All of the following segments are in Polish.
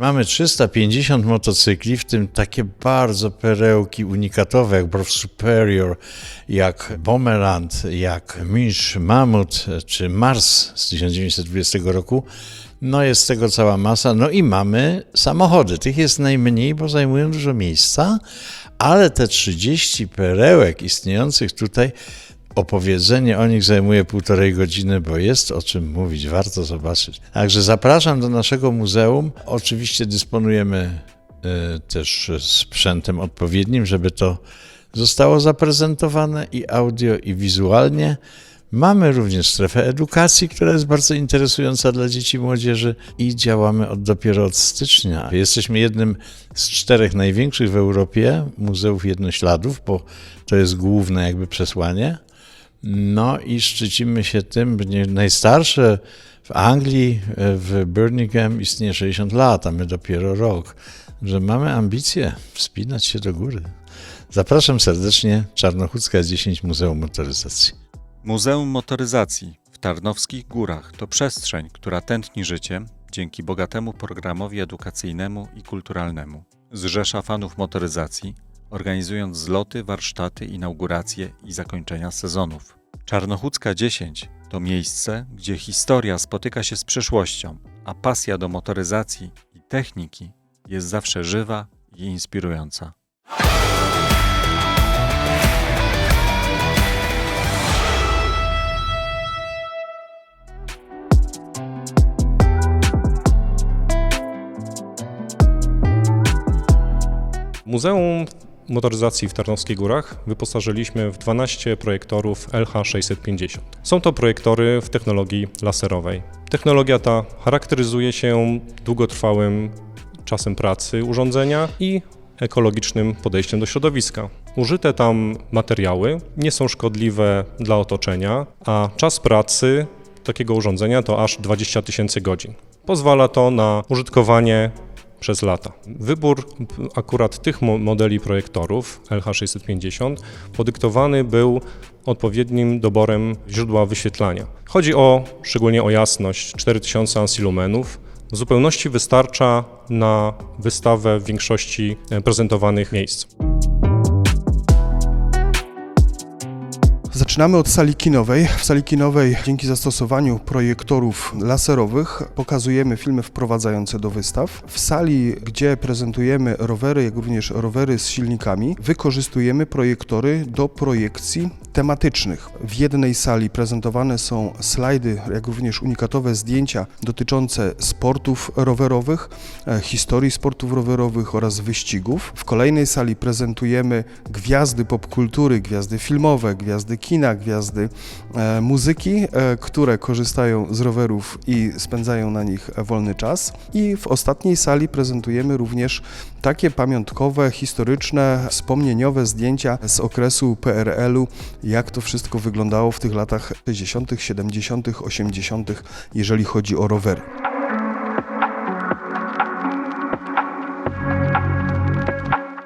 Mamy 350 motocykli, w tym takie bardzo perełki unikatowe, jak Brough Superior, jak Bommerland, jak Münch Mammut czy Mars z 1920 roku. No jest tego cała masa. No i mamy samochody. Tych jest najmniej, bo zajmują dużo miejsca, ale te 30 perełek istniejących tutaj, opowiedzenie o nich zajmuje 1,5 godziny, bo jest o czym mówić, warto zobaczyć. Także zapraszam do naszego muzeum. Oczywiście dysponujemy też sprzętem odpowiednim, żeby to zostało zaprezentowane i audio, i wizualnie. Mamy również strefę edukacji, która jest bardzo interesująca dla dzieci i młodzieży i działamy dopiero od stycznia. Jesteśmy jednym z 4 największych w Europie muzeów jednośladów, bo to jest główne jakby przesłanie. No i szczycimy się tym, że najstarsze w Anglii, w Birmingham istnieje 60 lat, a my dopiero rok, że mamy ambicje wspinać się do góry. Zapraszam serdecznie, Czarnochódzka 10, Muzeum Motoryzacji. Muzeum Motoryzacji w Tarnowskich Górach to przestrzeń, która tętni życiem dzięki bogatemu programowi edukacyjnemu i kulturalnemu. Zrzesza fanów motoryzacji, organizując zloty, warsztaty, inauguracje i zakończenia sezonów. Czarnochódzka 10 to miejsce, gdzie historia spotyka się z przeszłością, a pasja do motoryzacji i techniki jest zawsze żywa i inspirująca. Muzeum Motoryzacji w Tarnowskich Górach wyposażyliśmy w 12 projektorów LH650. Są to projektory w technologii laserowej. Technologia ta charakteryzuje się długotrwałym czasem pracy urządzenia i ekologicznym podejściem do środowiska. Użyte tam materiały nie są szkodliwe dla otoczenia, a czas pracy takiego urządzenia to aż 20 000 godzin. Pozwala to na użytkowanie przez lata. Wybór akurat tych modeli projektorów LH650 podyktowany był odpowiednim doborem źródła wyświetlania. Chodzi szczególnie o jasność 4000 amplumenów. W zupełności wystarcza na wystawę w większości prezentowanych miejsc. Zaczynamy od sali kinowej. W sali kinowej dzięki zastosowaniu projektorów laserowych pokazujemy filmy wprowadzające do wystaw. W sali, gdzie prezentujemy rowery, jak również rowery z silnikami, wykorzystujemy projektory do projekcji tematycznych. W jednej sali prezentowane są slajdy, jak również unikatowe zdjęcia dotyczące sportów rowerowych, historii sportów rowerowych oraz wyścigów. W kolejnej sali prezentujemy gwiazdy popkultury, gwiazdy filmowe, gwiazdy kina, gwiazdy muzyki, które korzystają z rowerów i spędzają na nich wolny czas. I w ostatniej sali prezentujemy również takie pamiątkowe, historyczne, wspomnieniowe zdjęcia z okresu PRL-u, jak to wszystko wyglądało w tych latach 60., 70., 80., jeżeli chodzi o rowery.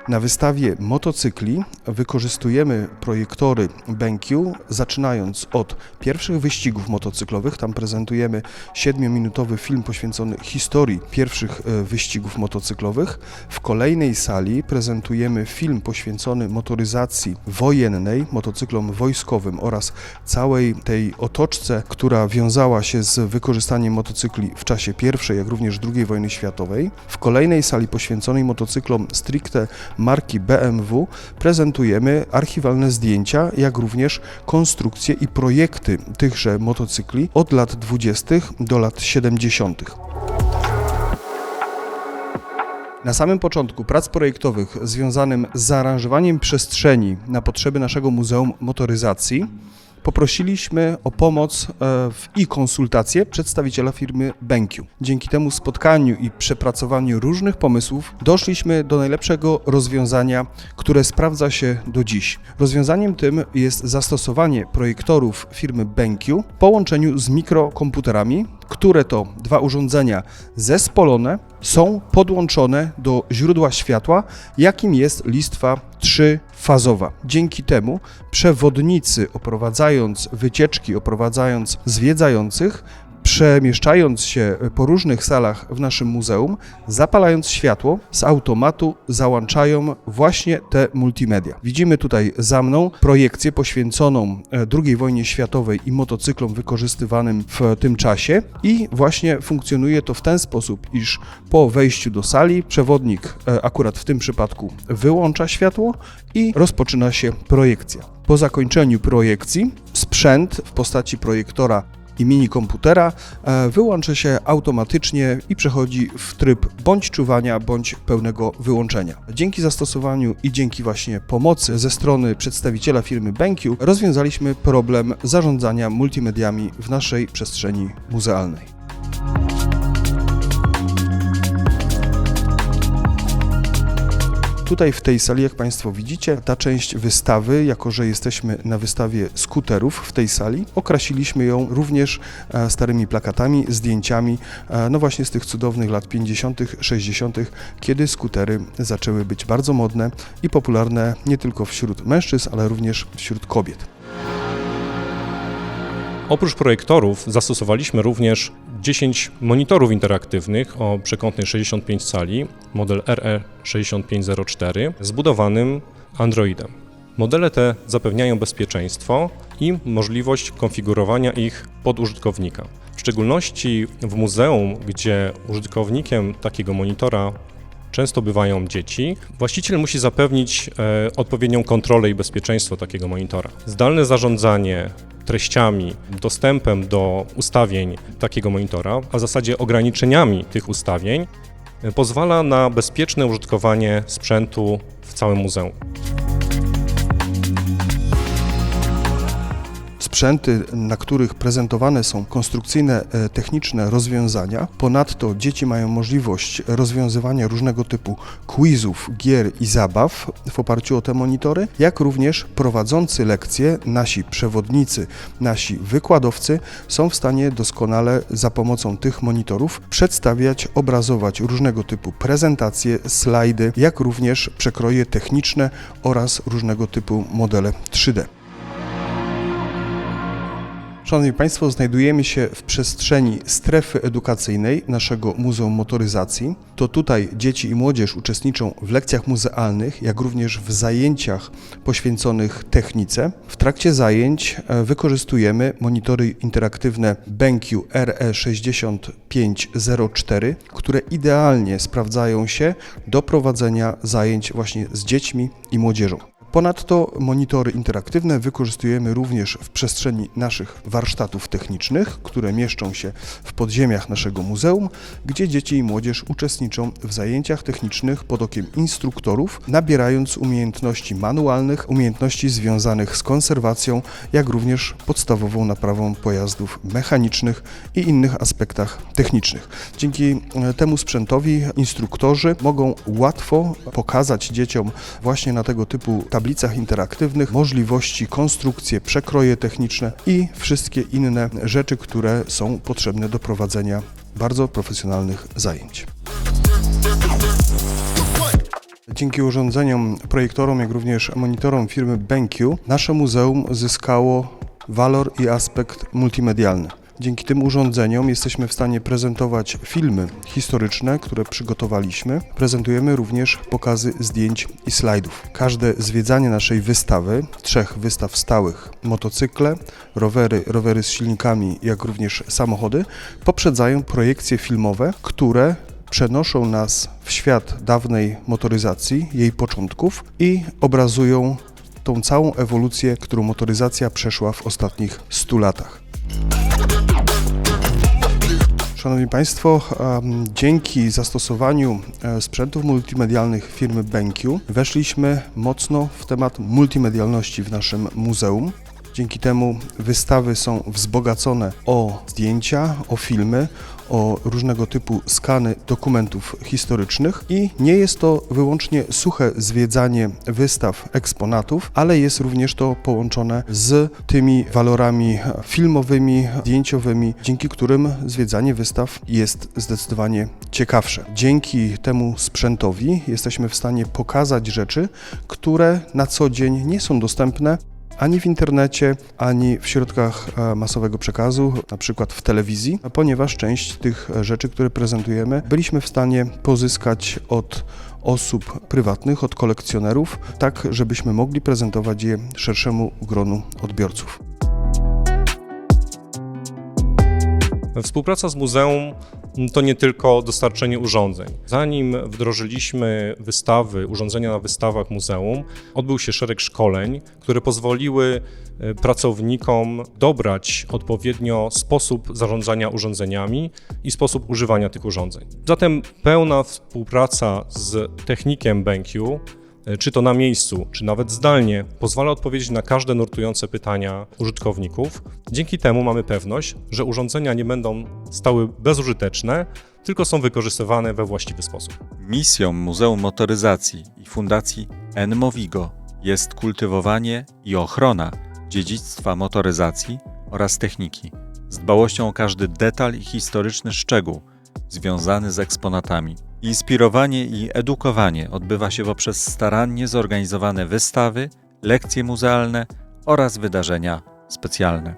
Na wystawie motocykli wykorzystujemy projektory BenQ, zaczynając od pierwszych wyścigów motocyklowych. Tam prezentujemy 7-minutowy film poświęcony historii pierwszych wyścigów motocyklowych. W kolejnej sali prezentujemy film poświęcony motoryzacji wojennej, motocyklom wojskowym oraz całej tej otoczce, która wiązała się z wykorzystaniem motocykli w czasie I, jak również II wojny światowej. W kolejnej sali poświęconej motocyklom stricte marki BMW prezentujemy archiwalne zdjęcia, jak również konstrukcje i projekty tychże motocykli od lat 20. do lat 70. Na samym początku prac projektowych związanym z zaaranżowaniem przestrzeni na potrzeby naszego Muzeum Motoryzacji poprosiliśmy o pomoc i konsultacje przedstawiciela firmy BenQ. Dzięki temu spotkaniu i przepracowaniu różnych pomysłów doszliśmy do najlepszego rozwiązania, które sprawdza się do dziś. Rozwiązaniem tym jest zastosowanie projektorów firmy BenQ w połączeniu z mikrokomputerami, które to dwa urządzenia zespolone są podłączone do źródła światła, jakim jest listwa 3-fazowa. Dzięki temu przewodnicy, oprowadzając wycieczki, oprowadzając zwiedzających, przemieszczając się po różnych salach w naszym muzeum, zapalając światło, z automatu załączają właśnie te multimedia. Widzimy tutaj za mną projekcję poświęconą II wojnie światowej i motocyklom wykorzystywanym w tym czasie i właśnie funkcjonuje to w ten sposób, iż po wejściu do sali przewodnik akurat w tym przypadku wyłącza światło i rozpoczyna się projekcja. Po zakończeniu projekcji sprzęt w postaci projektora i mini komputera wyłącza się automatycznie i przechodzi w tryb bądź czuwania, bądź pełnego wyłączenia. Dzięki zastosowaniu i dzięki właśnie pomocy ze strony przedstawiciela firmy BenQ rozwiązaliśmy problem zarządzania multimediami w naszej przestrzeni muzealnej. Tutaj w tej sali, jak Państwo widzicie, ta część wystawy, jako że jesteśmy na wystawie skuterów w tej sali, okrasiliśmy ją również starymi plakatami, zdjęciami, no właśnie z tych cudownych lat 50., 60., kiedy skutery zaczęły być bardzo modne i popularne nie tylko wśród mężczyzn, ale również wśród kobiet. Oprócz projektorów zastosowaliśmy również 10 monitorów interaktywnych o przekątnej 65 cali, model RE6504, zbudowanym Androidem. Modele te zapewniają bezpieczeństwo i możliwość konfigurowania ich pod użytkownika. W szczególności w muzeum, gdzie użytkownikiem takiego monitora często bywają dzieci, właściciel musi zapewnić odpowiednią kontrolę i bezpieczeństwo takiego monitora. Zdalne zarządzanie treściami, dostępem do ustawień takiego monitora, a w zasadzie ograniczeniami tych ustawień, pozwala na bezpieczne użytkowanie sprzętu w całym muzeum. Sprzęty, na których prezentowane są konstrukcyjne, techniczne rozwiązania. Ponadto dzieci mają możliwość rozwiązywania różnego typu quizów, gier i zabaw w oparciu o te monitory, jak również prowadzący lekcje, nasi przewodnicy, nasi wykładowcy są w stanie doskonale za pomocą tych monitorów przedstawiać, obrazować różnego typu prezentacje, slajdy, jak również przekroje techniczne oraz różnego typu modele 3D. Szanowni Państwo, znajdujemy się w przestrzeni strefy edukacyjnej naszego Muzeum Motoryzacji. To tutaj dzieci i młodzież uczestniczą w lekcjach muzealnych, jak również w zajęciach poświęconych technice. W trakcie zajęć wykorzystujemy monitory interaktywne BenQ RE6504, które idealnie sprawdzają się do prowadzenia zajęć właśnie z dziećmi i młodzieżą. Ponadto monitory interaktywne wykorzystujemy również w przestrzeni naszych warsztatów technicznych, które mieszczą się w podziemiach naszego muzeum, gdzie dzieci i młodzież uczestniczą w zajęciach technicznych pod okiem instruktorów, nabierając umiejętności manualnych, umiejętności związanych z konserwacją, jak również podstawową naprawą pojazdów mechanicznych i innych aspektach technicznych. Dzięki temu sprzętowi instruktorzy mogą łatwo pokazać dzieciom właśnie na tego typu tablicach interaktywnych możliwości, konstrukcje, przekroje techniczne i wszystkie inne rzeczy, które są potrzebne do prowadzenia bardzo profesjonalnych zajęć. Dzięki urządzeniom, projektorom, jak również monitorom firmy BenQ nasze muzeum zyskało walor i aspekt multimedialny. Dzięki tym urządzeniom jesteśmy w stanie prezentować filmy historyczne, które przygotowaliśmy. Prezentujemy również pokazy zdjęć i slajdów. Każde zwiedzanie naszej wystawy, 3 wystaw stałych, motocykle, rowery z silnikami, jak również samochody, poprzedzają projekcje filmowe, które przenoszą nas w świat dawnej motoryzacji, jej początków i obrazują tą całą ewolucję, którą motoryzacja przeszła w ostatnich 100 latach. Szanowni Państwo, dzięki zastosowaniu sprzętów multimedialnych firmy BenQ weszliśmy mocno w temat multimedialności w naszym muzeum. Dzięki temu wystawy są wzbogacone o zdjęcia, o filmy, o różnego typu skany dokumentów historycznych i nie jest to wyłącznie suche zwiedzanie wystaw, eksponatów, ale jest również to połączone z tymi walorami filmowymi, zdjęciowymi, dzięki którym zwiedzanie wystaw jest zdecydowanie ciekawsze. Dzięki temu sprzętowi jesteśmy w stanie pokazać rzeczy, które na co dzień nie są dostępne, ani w internecie, ani w środkach masowego przekazu, na przykład w telewizji, ponieważ część tych rzeczy, które prezentujemy, byliśmy w stanie pozyskać od osób prywatnych, od kolekcjonerów, tak żebyśmy mogli prezentować je szerszemu gronu odbiorców. Współpraca z muzeum to nie tylko dostarczenie urządzeń. Zanim wdrożyliśmy wystawy, urządzenia na wystawach muzeum, odbył się szereg szkoleń, które pozwoliły pracownikom dobrać odpowiednio sposób zarządzania urządzeniami i sposób używania tych urządzeń. Zatem pełna współpraca z technikiem BenQ, czy to na miejscu, czy nawet zdalnie, pozwala odpowiedzieć na każde nurtujące pytania użytkowników. Dzięki temu mamy pewność, że urządzenia nie będą stały bezużyteczne, tylko są wykorzystywane we właściwy sposób. Misją Muzeum Motoryzacji i Fundacji Enmovigo jest kultywowanie i ochrona dziedzictwa motoryzacji oraz techniki, z dbałością o każdy detal i historyczny szczegół związany z eksponatami. Inspirowanie i edukowanie odbywa się poprzez starannie zorganizowane wystawy, lekcje muzealne oraz wydarzenia specjalne.